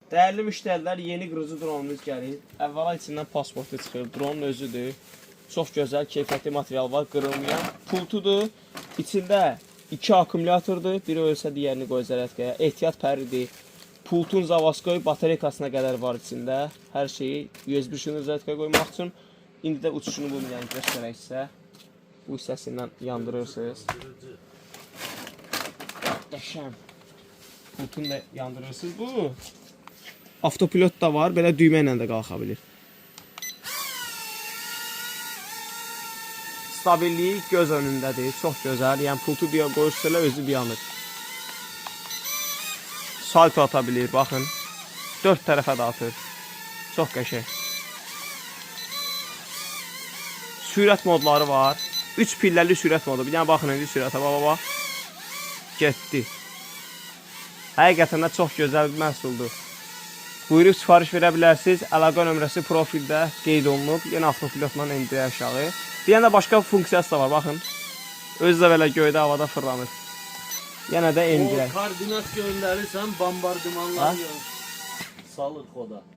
Dəyərli müştərilər, yeni qırıcı dronumuz gəlir. Əvvəla içindən pasportu çıxır. Dronun özüdür. Çox gözəl, keyfiyyətli material var, qırılmayan. Pultudur. İçində 2 akkumulyatordur. Biri ölsə, digərini qoy zərətkəyə. Ehtiyat pəridir. Pultun zavaskoy, batareykasına qədər var içində. Hər şeyi USB şunu zərətkəyə qoymaq üçün. İndi də uçuşunu bulmayan göstərək sizə. Bu hissəsindən yandırırsınız. Qəşəm. Pultunu da yandırırsınız. Bu avtopilot da var. Belə düymə ilə də qalxa bilir. Stabilliyi göz önündədir. Çox gözəl. Yəni pultu deyə qoyursa özü dayanır. Salto ata bilir. Baxın. 4 tərəfə də atır. Çox qəşəng. Sürət modları var. 3 pilləli sürət modu. Bir dənə baxın indi sürətə. Bax. Getdi. Həqiqətən də çox gözəl bir məhsuldur. Buyurub sifariş verə bilərsiniz. Əlaqə nömrəsi profildə qeyd olunub. Yenə avtopilotla endir aşağı. Bir yana da başqa funksiyası da var. Baxın. Özü də belə göydə havada fırlanır. Yenə də endirək. O koordinat göndərirsən, bombardımanlar salır xoda.